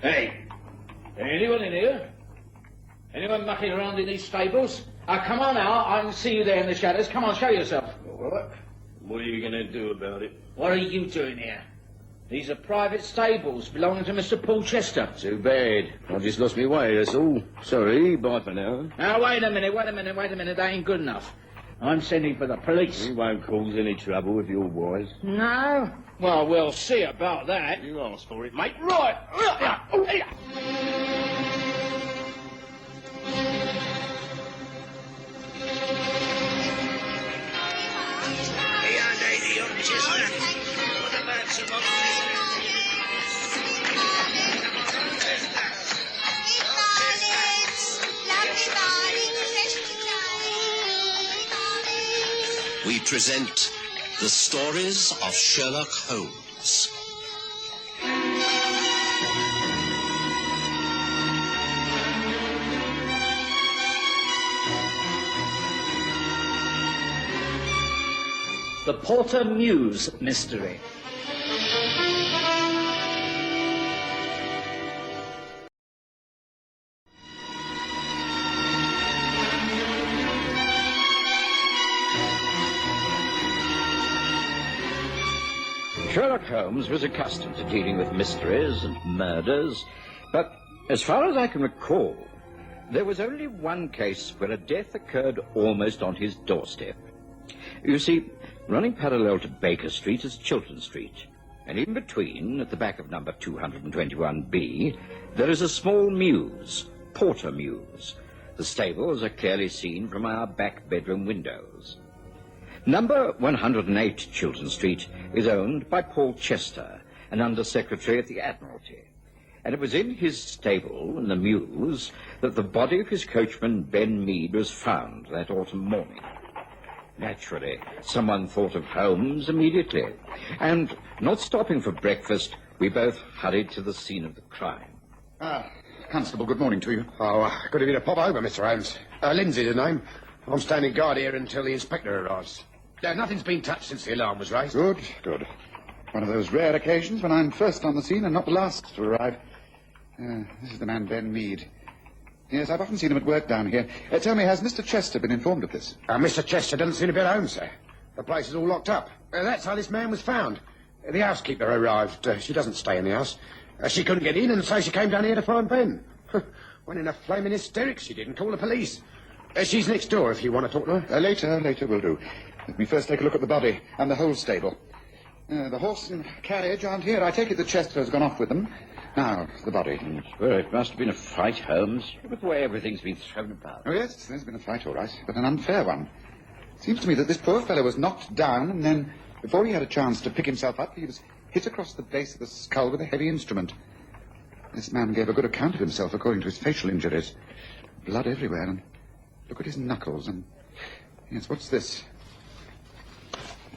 Hey, anyone in here? Anyone mucking around in these stables? Come on now, I can see you there in the shadows. Come on, show yourself. What are you going to do about it? What are you doing here? These are private stables belonging to Mr. Paul Chester. Too bad. I just lost my way, that's all. Sorry, bye for now. Now, wait a minute. That ain't good enough. I'm sending for the police. You won't cause any trouble if you're wise. No? Well, we'll see about that. You asked for it, mate. Right. We present the stories of Sherlock Holmes. The Porter Mews mystery. Sherlock Holmes was accustomed to dealing with mysteries and murders, but as far as I can recall, there was only one case where a death occurred almost on his doorstep. You see, running parallel to Baker Street is Chiltern Street, and in between, at the back of number 221B, there is a small mews, Porter Mews. The stables are clearly seen from our back bedroom windows. Number 108 Chiltern Street is owned by Paul Chester, an Under-Secretary at the Admiralty. And it was in his stable, in the Mews, that the body of his coachman, Ben Mead, was found that autumn morning. Naturally, someone thought of Holmes immediately. And, not stopping for breakfast, we both hurried to the scene of the crime. Constable, good morning to you. Good of you to pop over, Mr. Holmes. Lindsay's the name. I'm standing guard here until the inspector arrives. Nothing's been touched since the alarm was raised. Good. One of those rare occasions when I'm first on the scene and not the last to arrive. This is the man, Ben Mead. Yes, I've often seen him at work down here. Tell me, has Mr. Chester been informed of this? Mr. Chester doesn't seem to be at home, sir. The place is all locked up. That's how this man was found. The housekeeper arrived. She doesn't stay in the house. She couldn't get in, and so she came down here to find Ben. Went in a flaming hysterics. She didn't call the police. She's next door if you want to talk to her. Later will do. Let me first take a look at the body and the whole stable. The horse and carriage aren't here. I take it that Chester has gone off with them. Now, the body. Well, it must have been a fight, Holmes, with the way everything's been thrown about. Oh, yes, there's been a fight, all right, but an unfair one. It seems to me that this poor fellow was knocked down, and then, before he had a chance to pick himself up, he was hit across the base of the skull with a heavy instrument. This man gave a good account of himself, according to his facial injuries. Blood everywhere, and look at his knuckles, and... Yes, what's this?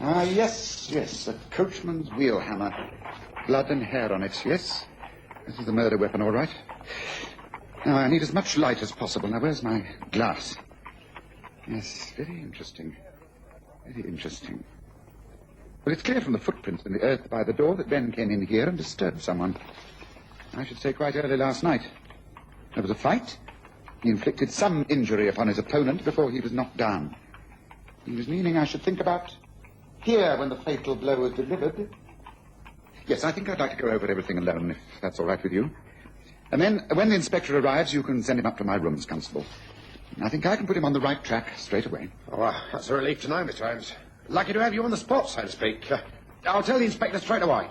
Yes, a coachman's wheel hammer. Blood and hair on it, yes. This is the murder weapon, all right. Now, I need as much light as possible. Now, where's my glass? Yes, very interesting. Well, it's clear from the footprints in the earth by the door that Ben came in here and disturbed someone. I should say quite early last night. There was a fight. He inflicted some injury upon his opponent before he was knocked down. He was meaning, I should think, about here when the fatal blow was delivered. Yes, I think I'd like to go over everything alone, if that's all right with you. And then, when the inspector arrives, you can send him up to my rooms, Constable. I think I can put him on the right track straight away. That's a relief to know, Mr. Holmes. Lucky to have you on the spot, so to speak. I'll tell the inspector straight away.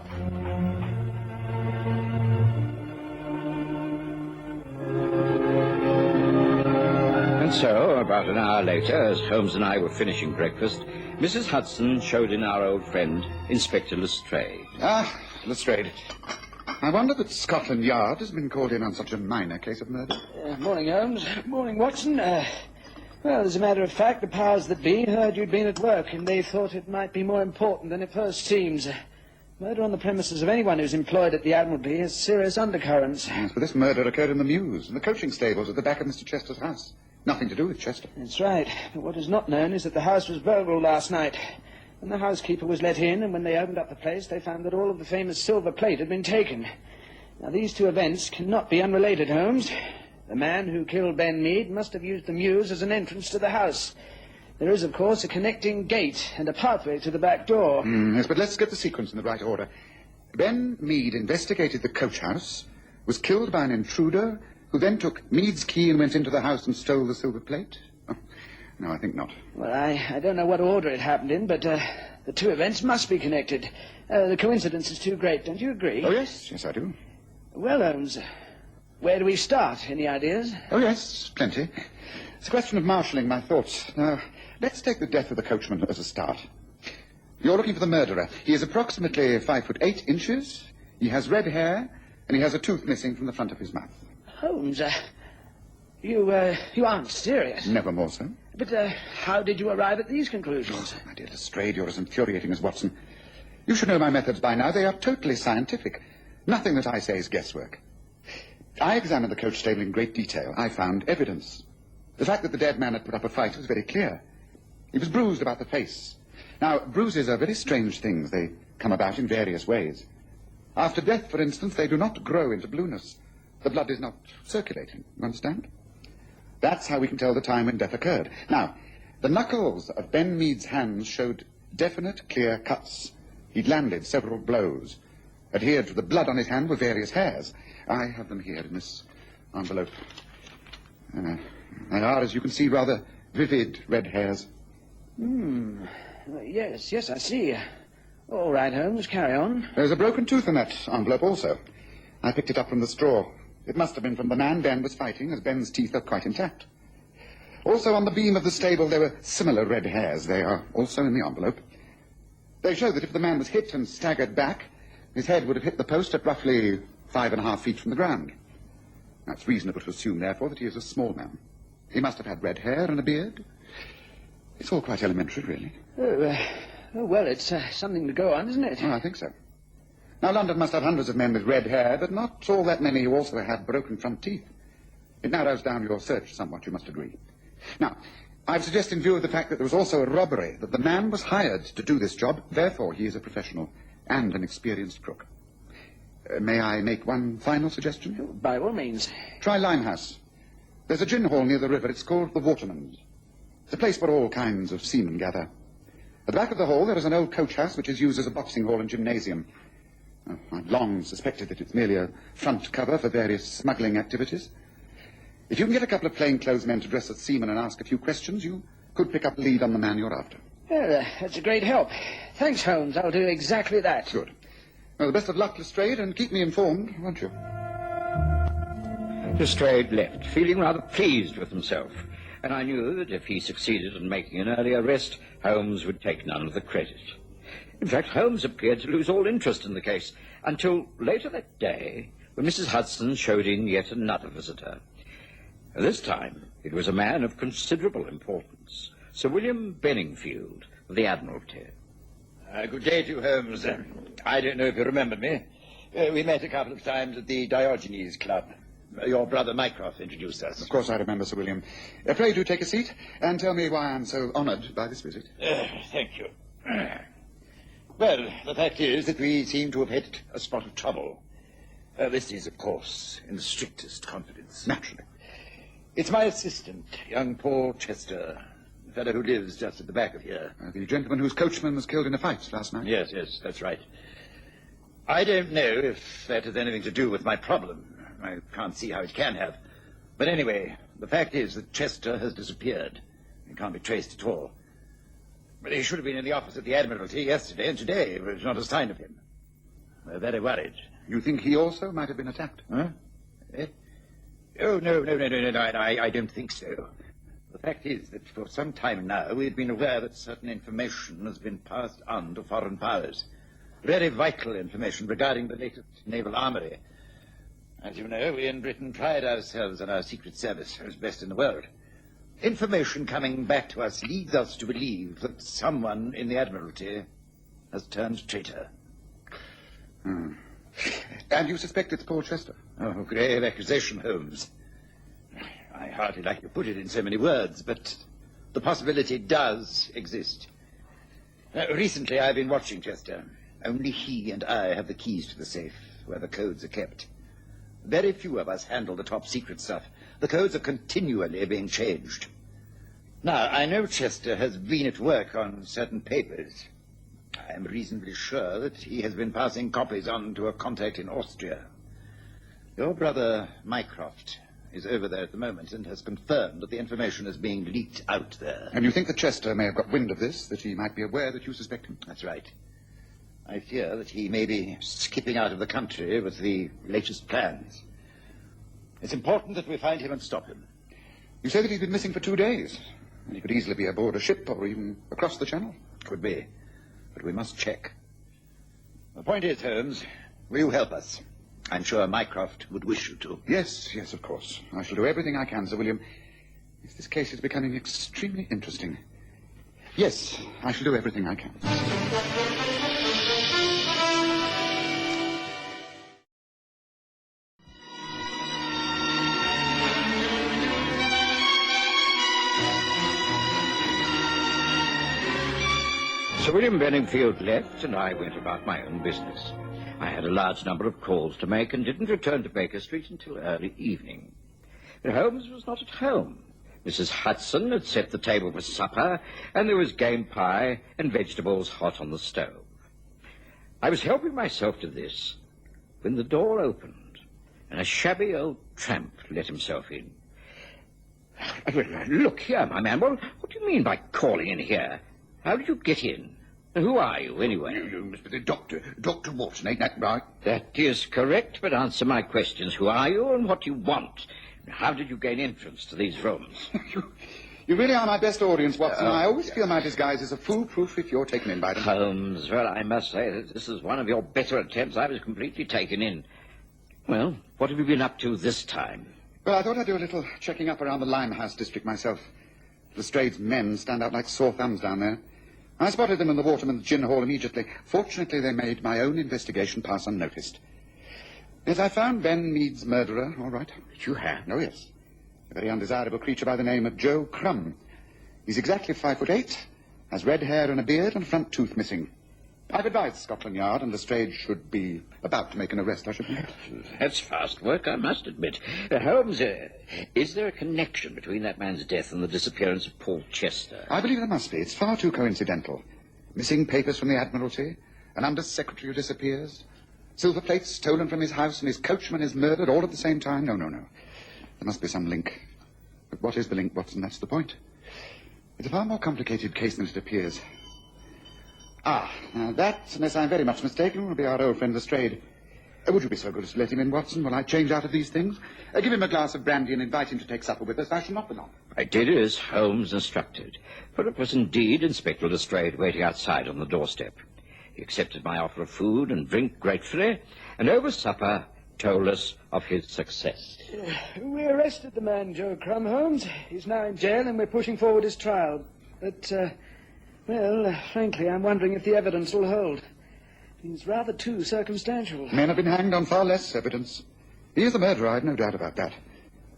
And so, about an hour later, as Holmes and I were finishing breakfast, Mrs. Hudson showed in our old friend, Inspector Lestrade. Lestrade. I wonder that Scotland Yard has been called in on such a minor case of murder. Morning, Holmes. Morning, Watson. Well, as a matter of fact, the powers that be heard you'd been at work, and they thought it might be more important than it first seems. Murder on the premises of anyone who's employed at the Admiralty has serious undercurrents. Yes, but this murder occurred in the Mews, in the coaching stables at the back of Mr. Chester's house. Nothing to do with Chester. That's right. But what is not known is that the house was burgled last night. And the housekeeper was let in, and when they opened up the place, they found that all of the famous silver plate had been taken. Now, these two events cannot be unrelated, Holmes. The man who killed Ben Mead must have used the Mews as an entrance to the house. There is, of course, a connecting gate and a pathway to the back door. Yes, but let's get the sequence in the right order. Ben Mead investigated the coach house, was killed by an intruder, who then took Mead's key and went into the house and stole the silver plate? Oh, no, I think not. Well, I don't know what order it happened in, but the two events must be connected. The coincidence is too great, don't you agree? Oh, yes. Yes, I do. Well, Holmes, where do we start? Any ideas? Oh, yes, plenty. It's a question of marshalling my thoughts. Now, let's take the death of the coachman as a start. You're looking for the murderer. He is approximately 5'8". He has red hair, and he has a tooth missing from the front of his mouth. Holmes, you aren't serious. Never more so. But how did you arrive at these conclusions? My dear Lestrade, you're as infuriating as Watson. You should know my methods by now. They are totally scientific. Nothing that I say is guesswork. I examined the coach stable in great detail. I found evidence. The fact that the dead man had put up a fight was very clear. He was bruised about the face. Now, bruises are very strange things. They come about in various ways. After death, for instance, they do not grow into blueness. The blood is not circulating. You understand? That's how we can tell the time when death occurred. Now, the knuckles of Ben Mead's hands showed definite, clear cuts. He'd landed several blows. Adhered to the blood on his hand were various hairs. I have them here in this envelope. They are, as you can see, rather vivid red hairs. Yes, I see. All right, Holmes, carry on. There's a broken tooth in that envelope also. I picked it up from the straw. It must have been from the man Ben was fighting, as Ben's teeth are quite intact. Also, on the beam of the stable, there were similar red hairs. They are also in the envelope. They show that if the man was hit and staggered back, his head would have hit the post at roughly 5.5 feet from the ground. Now, it's reasonable to assume, therefore, that he is a small man. He must have had red hair and a beard. It's all quite elementary, really. Well, it's something to go on, isn't it? Oh, I think so. Now, London must have hundreds of men with red hair, but not all that many who also have broken front teeth. It narrows down your search somewhat, you must agree. Now, I've suggested in view of the fact that there was also a robbery, that the man was hired to do this job, therefore he is a professional and an experienced crook. May I make one final suggestion? By all means. Try Limehouse. There's a gin hall near the river. It's called the Waterman's. It's a place where all kinds of seamen gather. At the back of the hall, there is an old coach house which is used as a boxing hall and gymnasium. I've long suspected that it's merely a front cover for various smuggling activities. If you can get a couple of plainclothes men to dress as seamen and ask a few questions, you could pick up the lead on the man you're after. Well, that's a great help. Thanks, Holmes. I'll do exactly that. Good. Well, the best of luck, Lestrade, and keep me informed, won't you? Lestrade left, feeling rather pleased with himself, and I knew that if he succeeded in making an early arrest, Holmes would take none of the credit. In fact, Holmes appeared to lose all interest in the case, until later that day, when Mrs. Hudson showed in yet another visitor. This time, it was a man of considerable importance, Sir William Benningfield, of the Admiralty. Good day to you, Holmes. I don't know if you remember me. We met a couple of times at the Diogenes Club. Your brother Mycroft introduced us. Of course I remember, Sir William. Pray do take a seat and tell me why I'm so honoured by this visit. Thank you. Well, the fact is that we seem to have hit a spot of trouble. This is, of course, in the strictest confidence. Naturally. It's my assistant, young Paul Chester, the fellow who lives just at the back of here. The gentleman whose coachman was killed in a fight last night? Yes, that's right. I don't know if that has anything to do with my problem. I can't see how it can have. But anyway, the fact is that Chester has disappeared. He can't be traced at all. But he should have been in the office at the Admiralty yesterday and today. There's not a sign of him. We're very worried. You think he also might have been attacked? Huh? Oh, no, I don't think so. The fact is that for some time now we've been aware that certain information has been passed on to foreign powers. Very vital information regarding the latest naval armory. As you know, we in Britain pride ourselves on our secret service as best in the world. Information coming back to us leads us to believe that someone in the Admiralty has turned traitor. And you suspect it's Paul Chester? Oh, grave accusation, Holmes. I hardly like to put it in so many words, but the possibility does exist. Recently, I've been watching Chester. Only he and I have the keys to the safe, where the codes are kept. Very few of us handle the top secret stuff. The codes are continually being changed. Now, I know Chester has been at work on certain papers. I am reasonably sure that he has been passing copies on to a contact in Austria. Your brother, Mycroft, is over there at the moment and has confirmed that the information is being leaked out there. And you think that Chester may have got wind of this, that he might be aware that you suspect him? That's right. I fear that he may be skipping out of the country with the latest plans. It's important that we find him and stop him. You say that he's been missing for 2 days. And he could easily be aboard a ship or even across the channel. Could be. But we must check. The point is, Holmes, will you help us? I'm sure Mycroft would wish you to. Yes, of course. I shall do everything I can, Sir William. If this case is becoming extremely interesting. Yes, I shall do everything I can. Sir William Benningfield left, and I went about my own business. I had a large number of calls to make and didn't return to Baker Street until early evening. But Holmes was not at home. Mrs. Hudson had set the table for supper, and there was game pie and vegetables hot on the stove. I was helping myself to this when the door opened, and a shabby old tramp let himself in. Look here, my man, what do you mean by calling in here? How did you get in? Who are you, anyway? You must be the doctor. Dr. Watson, ain't that right? That is correct, but answer my questions. Who are you and what do you want? How did you gain entrance to these rooms? You really are my best audience, Watson. I always feel my disguise is a foolproof if you're taken in by them. Holmes, well, I must say that this is one of your better attempts. I was completely taken in. Well, what have you been up to this time? Well, I thought I'd do a little checking up around the Limehouse district myself. Lestrade's men stand out like sore thumbs down there. I spotted them in the Waterman's Gin Hall immediately. Fortunately, they made my own investigation pass unnoticed. Yes, I found Ben Mead's murderer, all right. You have? Oh, yes. A very undesirable creature by the name of Joe Crumb. He's exactly 5'8", has red hair and a beard and a front tooth missing. I've advised Scotland Yard, and Lestrade should be about to make an arrest, I should think. That's fast work, I must admit. Holmes, is there a connection between that man's death and the disappearance of Paul Chester? I believe there must be. It's far too coincidental. Missing papers from the Admiralty, an under-secretary who disappears, silver plates stolen from his house, and his coachman is murdered all at the same time. No. There must be some link. But what is the link, Watson? That's the point. It's a far more complicated case than it appears. Now that, unless I'm very much mistaken, will be our old friend Lestrade. Would you be so good as to let him in, Watson, while I change out of these things? Give him a glass of brandy and invite him to take supper with us. I shall not be long. I did as Holmes instructed, for it was indeed Inspector Lestrade waiting outside on the doorstep. He accepted my offer of food and drink gratefully, and over supper told us of his success. We arrested the man, Joe Crumb, Holmes. He's now in jail, and we're pushing forward his trial. But, frankly, I'm wondering if the evidence will hold. He's rather too circumstantial. Men have been hanged on far less evidence. He is the murderer, I've no doubt about that.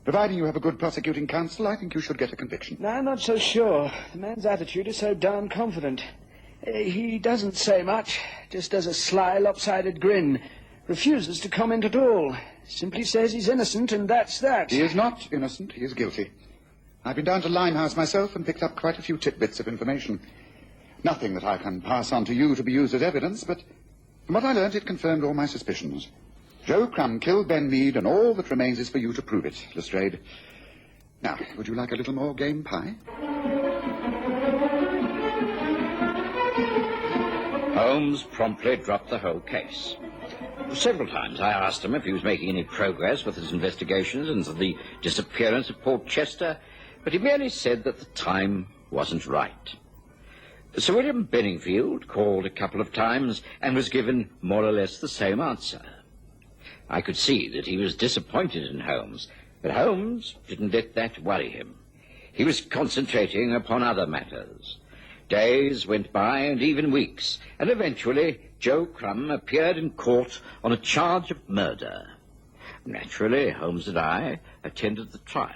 Providing you have a good prosecuting counsel, I think you should get a conviction. No, I'm not so sure. The man's attitude is so darn confident. He doesn't say much, just does a sly, lopsided grin. Refuses to comment at all. Simply says he's innocent, and that's that. He is not innocent. He is guilty. I've been down to Limehouse myself and picked up quite a few tidbits of information. Nothing that I can pass on to you to be used as evidence, but from what I learned, it confirmed all my suspicions. Joe Crumb killed Ben Mead, and all that remains is for you to prove it, Lestrade. Now, would you like a little more game pie? Holmes promptly dropped the whole case. Several times I asked him if he was making any progress with his investigations into the disappearance of Paul Chester, but he merely said that the time wasn't right. Sir William Benningfield called a couple of times and was given more or less the same answer. I could see that he was disappointed in Holmes, but Holmes didn't let that worry him. He was concentrating upon other matters. Days went by, and even weeks, and eventually Joe Crumb appeared in court on a charge of murder. Naturally, Holmes and I attended the trial.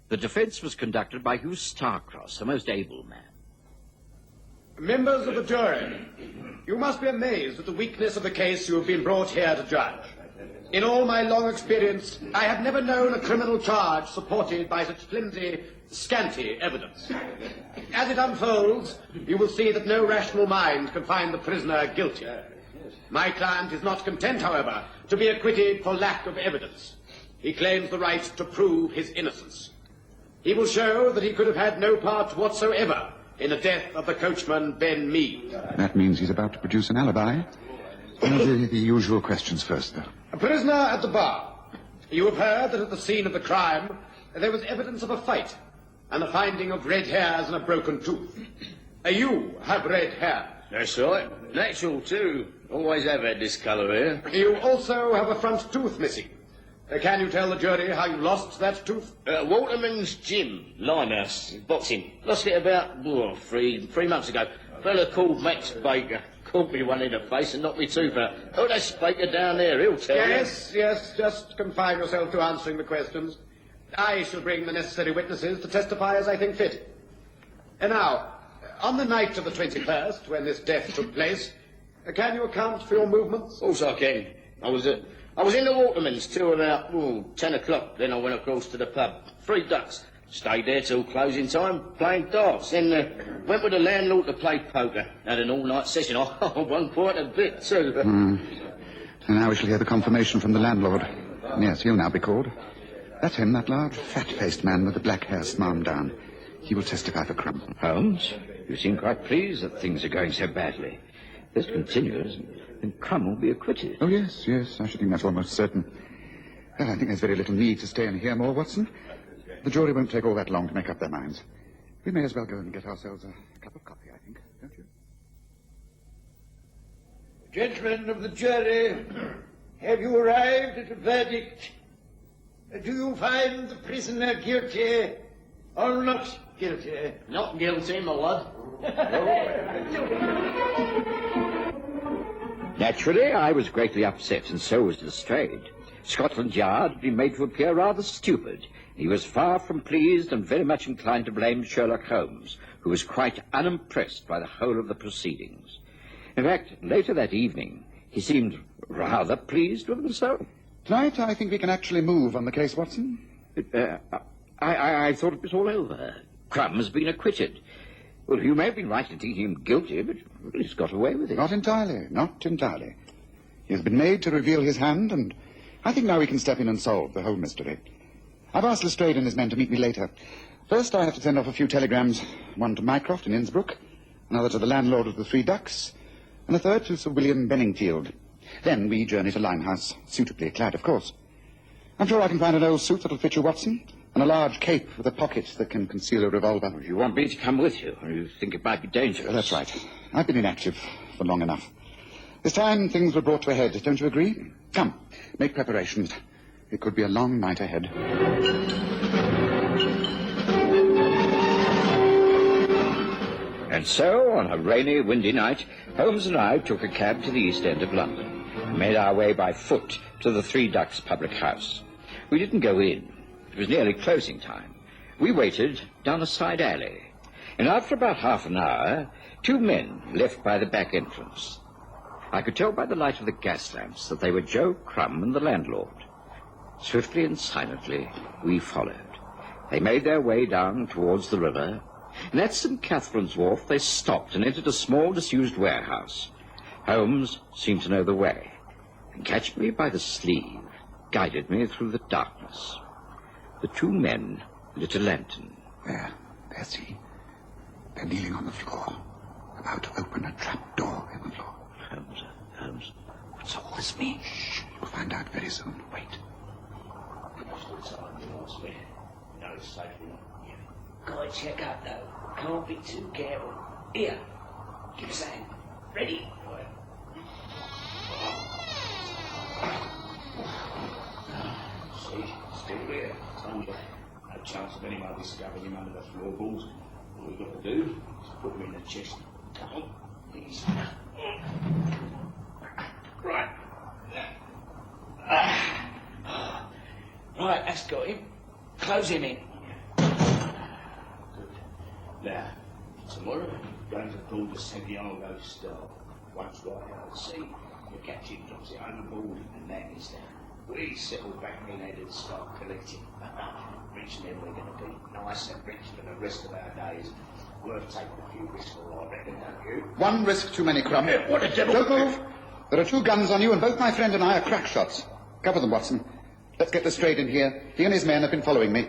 The defense was conducted by Hugh Starcross, a most able man. Members of the jury, you must be amazed at the weakness of the case you have been brought here to judge. In all my long experience, I have never known a criminal charge supported by such flimsy, scanty evidence. As it unfolds, you will see that no rational mind can find the prisoner guilty. My client is not content, however, to be acquitted for lack of evidence. He claims the right to prove his innocence. He will show that he could have had no part whatsoever in the death of the coachman, Ben Mews. That means he's about to produce an alibi. The usual questions first, though. A prisoner at the bar. You have heard that at the scene of the crime, there was evidence of a fight and the finding of red hairs and a broken tooth. You have red hair. That's right. Natural, too. Always have had this colour here. You also have a front tooth missing. Can you tell the jury how you lost that tooth? Waterman's gym, Limehouse, boxing. Lost it about 3 months ago. A fella called Max Baker caught me one in the face and knocked me tooth out. Oh, that's Baker down there, he'll tell you. Yes, just confine yourself to answering the questions. I shall bring the necessary witnesses to testify as I think fit. And now, on the night of the 21st, when this death took place, can you account for your movements? Of course I can. I was in the Waterman's till about 10 o'clock. Then I went across to the pub. 3 Ducks. Stayed there till closing time, playing darts. Then went with the landlord to play poker. Had an all-night session. I won quite a bit, too. And now we shall hear the confirmation from the landlord. Yes, he'll now be called. That's him, that large, fat-faced man with the black hair smarmed down. He will testify for Crumb. Holmes, you seem quite pleased that things are going so badly. If this continues, then Crumb will be acquitted. Oh, yes, I should think that's almost certain. Well, I think there's very little need to stay and hear more, Watson. The jury won't take all that long to make up their minds. We may as well go and get ourselves a cup of coffee, I think, don't you? Gentlemen of the jury, have you arrived at a verdict? Do you find the prisoner guilty or not guilty? Not guilty, my lord. Naturally, I was greatly upset, and so was Lestrade. Scotland Yard had been made to appear rather stupid. He was far from pleased and very much inclined to blame Sherlock Holmes, who was quite unimpressed by the whole of the proceedings. In fact, later that evening, he seemed rather pleased with himself. Tonight, I think we can actually move on the case, Watson. I thought it was all over. Crumb has been acquitted. Well, you may have been right in thinking him guilty, but he's got away with it. Not entirely. He has been made to reveal his hand, and I think now we can step in and solve the whole mystery. I've asked Lestrade and his men to meet me later. First, I have to send off a few telegrams, one to Mycroft in Innsbruck, another to the landlord of the 3 Ducks, and a third to Sir William Benningfield. Then we journey to Limehouse, suitably clad, of course. I'm sure I can find an old suit that'll fit you, Watson, and a large cape with a pocket that can conceal a revolver. If you want me to come with you, or you think it might be dangerous. That's right. I've been inactive for long enough. This time, things were brought to a head, don't you agree? Come, make preparations. It could be a long night ahead. And so, on a rainy, windy night, Holmes and I took a cab to the East End of London and made our way by foot to the 3 Ducks public house. We didn't go in. It was nearly closing time. We waited down a side alley, and after about half an hour, 2 men left by the back entrance. I could tell by the light of the gas lamps that they were Joe Crumb and the landlord. Swiftly and silently, we followed. They made their way down towards the river, and at St. Catherine's Wharf they stopped and entered a small disused warehouse. Holmes seemed to know the way, and catching me by the sleeve, guided me through the darkness. The 2 men lit a lantern. There's he. They're kneeling on the floor, about to open a trap door in the floor. Holmes, what's all this mean? Shh, you'll find out very soon. Wait. Go and check out, though. Can't be too careful. Here, give us a hand. Ready? See, still there. No chance of anyone discovering him under the floorboards. All we've got to do is put him in the chest. Come on, easy. Right. Right, that's got him. Close him in. Good. Now, tomorrow, going to pull the Santiago style. once right out at sea, the captain drops it overboard and that is down. We settle back inland and start collecting. Rich then we're going to be nice and rich for the rest of our days. Worth taking a few risks for, I reckon, don't you? One risk too many, Crumb. What a devil! Don't move. There are 2 guns on you, and both my friend and I are crack shots. Cover them, Watson. Let's get this straight in here. He and his men have been following me.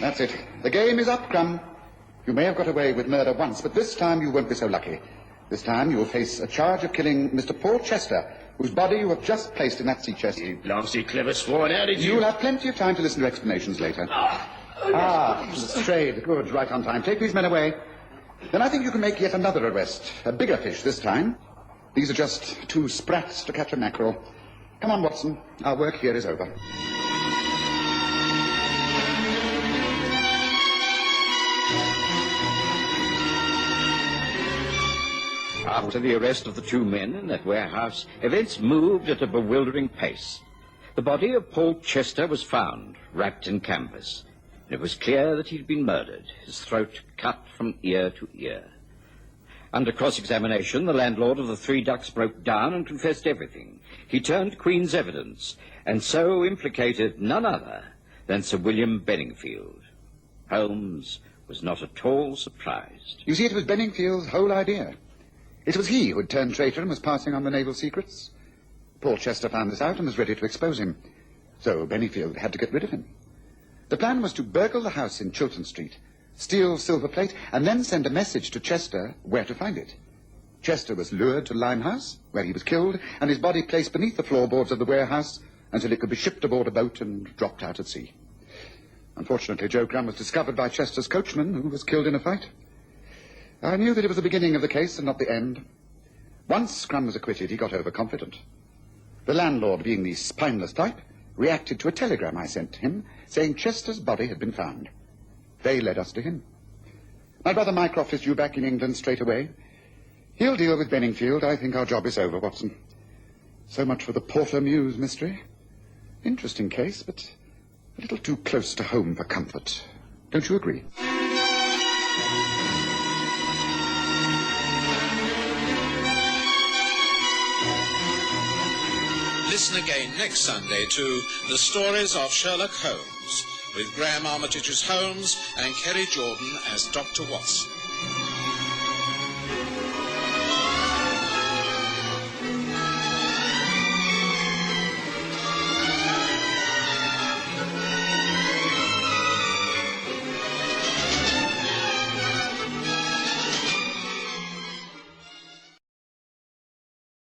That's it. The game is up, Crumb. You may have got away with murder once, but this time you won't be so lucky. This time you will face a charge of killing Mr. Paul Chester, whose body you have just placed in that sea chest. You blasted clever swine, how did you... You'll have plenty of time to listen to explanations later. Strayed. Good, right on time. Take these men away. Then I think you can make yet another arrest. A bigger fish this time. These are just 2 sprats to catch a mackerel. Come on, Watson. Our work here is over. After the arrest of the 2 men in that warehouse, events moved at a bewildering pace. The body of Paul Chester was found, wrapped in canvas. It was clear that he'd been murdered, his throat cut from ear to ear. Under cross-examination, the landlord of the 3 Ducks broke down and confessed everything. He turned Queen's evidence, and so implicated none other than Sir William Benningfield. Holmes was not at all surprised. You see, it was Benningfield's whole idea. It was he who had turned traitor and was passing on the naval secrets. Paul Chester found this out and was ready to expose him. So Benningfield had to get rid of him. The plan was to burgle the house in Chiltern Street, steal silver plate, and then send a message to Chester where to find it. Chester was lured to Limehouse, where he was killed, and his body placed beneath the floorboards of the warehouse until it could be shipped aboard a boat and dropped out at sea. Unfortunately, Joe Crumb was discovered by Chester's coachman, who was killed in a fight. I knew that it was the beginning of the case and not the end. Once Crumb was acquitted, he got overconfident. The landlord, being the spineless type, reacted to a telegram I sent to him, saying Chester's body had been found. They led us to him. My brother Mycroft is due back in England straight away. He'll deal with Benningfield. I think our job is over, Watson. So much for the Porter Mews mystery. Interesting case, but a little too close to home for comfort. Don't you agree? Listen again next Sunday to The Stories of Sherlock Holmes, with Graham Armitage's Holmes and Kerry Jordan as Dr. Watson.